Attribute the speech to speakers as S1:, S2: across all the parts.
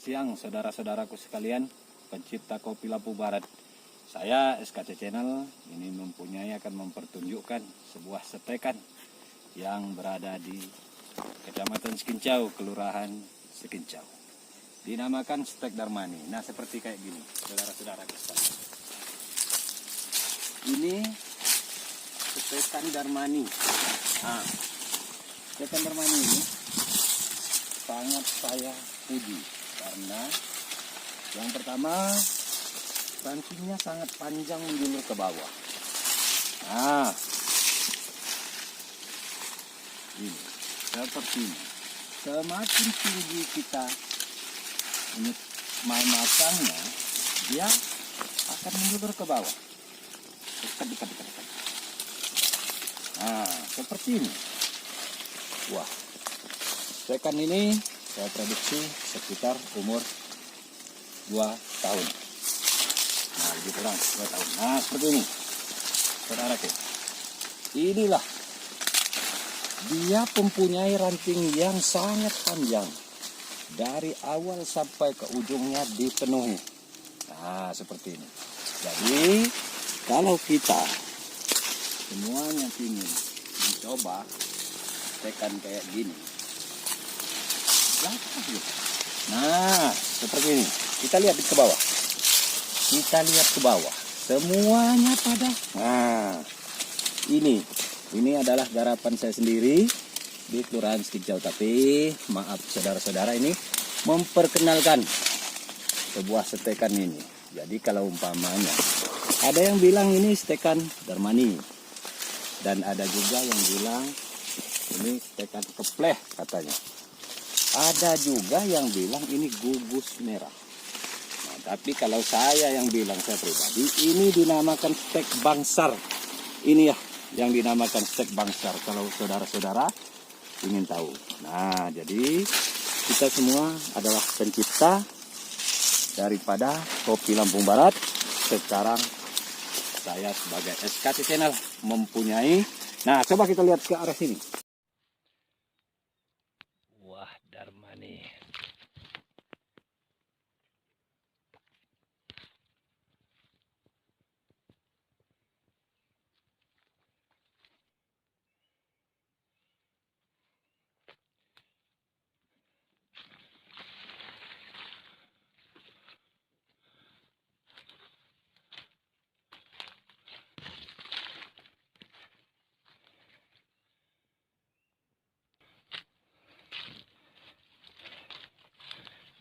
S1: Siang saudara-saudaraku sekalian, pencipta kopi Lampung Barat. Saya SKC Channel ini akan mempertunjukkan sebuah stekan yang berada di Kecamatan Sekincau, Kelurahan Sekincau. Dinamakan stek Darmani. Nah, seperti kayak gini, saudara-saudaraku sekalian. Ini stekan Darmani. Nah, stekan Darmani ini sangat saya puji. Karena yang pertama, rantingnya sangat panjang menjulur ke bawah. Nah, ini seperti ini. Semakin tinggi kita memasangnya, dia akan menjulur ke bawah. Dekat. Nah, seperti ini. Wah, stekan ini saya prediksi sekitar umur 2 tahun. Nah, lebih kurang 2 tahun. Nah, seperti ini. Saudaraku. Inilah. Dia mempunyai ranting yang sangat panjang. Dari awal sampai ke ujungnya dipenuhi. Nah, seperti ini. Jadi, kalau kita semuanya ingin mencoba stekan kayak gini. Nah, seperti ini. Kita lihat ke bawah. Semuanya pada. Nah, ini adalah garapan saya sendiri di Kelurahan Sekincau. Tapi maaf saudara-saudara, ini memperkenalkan sebuah stekan ini. Jadi kalau umpamanya ada yang bilang ini stekan Darmani, dan ada juga yang bilang ini stekan kepleh katanya. Ada juga yang bilang ini gugus merah. Nah, tapi kalau saya yang bilang, saya pribadi, ini dinamakan stek bangsar. Ini ya yang dinamakan stek bangsar. Kalau saudara-saudara ingin tahu. Nah, jadi kita semua adalah pencipta daripada kopi Lampung Barat. Sekarang saya sebagai SKC Channel mempunyai. Nah, coba kita lihat ke arah sini. Wah, Darmani.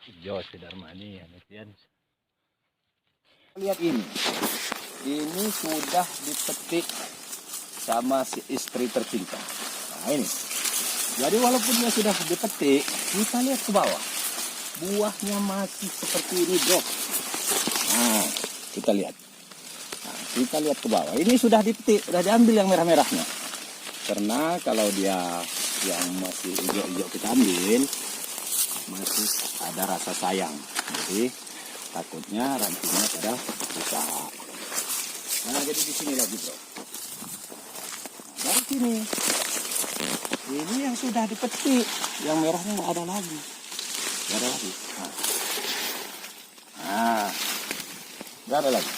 S1: Hijau si Darmani ya, netizen. Lihat ini. Ini sudah dipetik sama si istri tercinta. Nah, ini. Jadi walaupun dia sudah dipetik, kita lihat ke bawah. Buahnya masih seperti ini, bro. Nah, kita lihat. Nah, kita lihat ke bawah. Ini sudah dipetik, sudah diambil yang merah-merahnya. Karena kalau dia yang masih hijau-hijau kita ambil, masih ada rasa sayang. Jadi takutnya rantingnya pada rusak. Nah, jadi di sini lagi, bro. Dari sini. Ini yang sudah dipetik, yang merahnya nggak ada lagi. Nah, nggak ada lagi.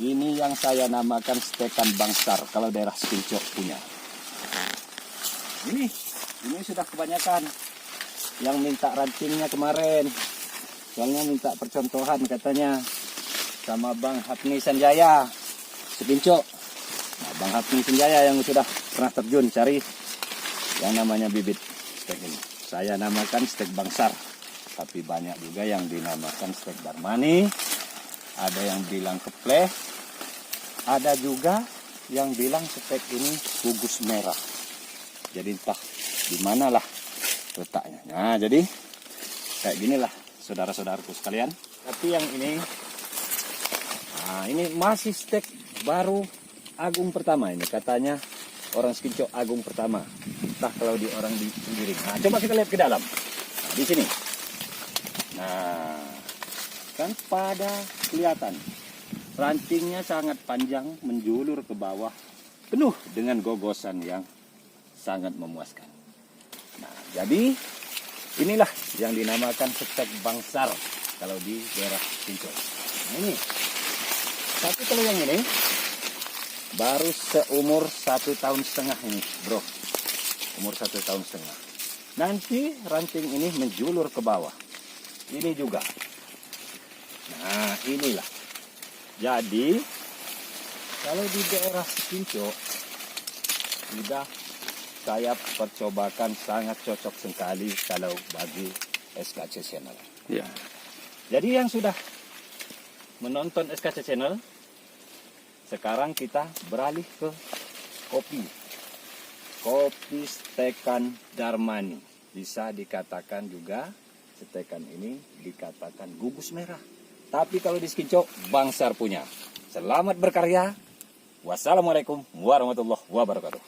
S1: Ini yang saya namakan stekan bangsar kalau daerah Sekincau punya. Ini sudah kebanyakan yang minta rantingnya kemarin. Soalnya minta percontohan katanya sama Bang Hapni Sanjaya Sekincau. Nah, Bang Hapni Sanjaya yang sudah pernah terjun cari yang namanya bibit stek ini. Saya namakan stek bangsar. Tapi banyak juga yang dinamakan stek Darmani. Ada yang bilang kepleh. Ada juga yang bilang stek ini gugus merah. Jadi entah di manalah letaknya. Nah, jadi kayak ginilah saudara-saudaraku sekalian. Tapi yang ini, nah ini masih stek baru agung pertama ini. Katanya orang Sekincau agung pertama. Entah kalau di orang di Giring. Nah, coba kita lihat ke dalam. Nah, di sini. Nah, kan pada kelihatan rantingnya sangat panjang menjulur ke bawah, penuh dengan gogosan yang sangat memuaskan. Nah, jadi Inilah yang dinamakan stek bangsar kalau di daerah Pinco. Nah, ini. Tapi kalau yang ini baru seumur 1,5 tahun ini, bro. Umur 1,5 tahun. Nanti ranting ini menjulur ke bawah. Ini juga. Nah, inilah. Jadi, kalau di daerah Pinco, sudah saya percobakan sangat cocok sekali kalau bagi SKC Channel.
S2: Ya.
S1: Jadi yang sudah menonton SKC Channel, sekarang kita beralih ke kopi. Kopi stekan Darmani. Bisa dikatakan juga stekan ini dikatakan gugus merah. Tapi kalau di Skinco, bangsar punya. Selamat berkarya. Wassalamualaikum warahmatullahi wabarakatuh.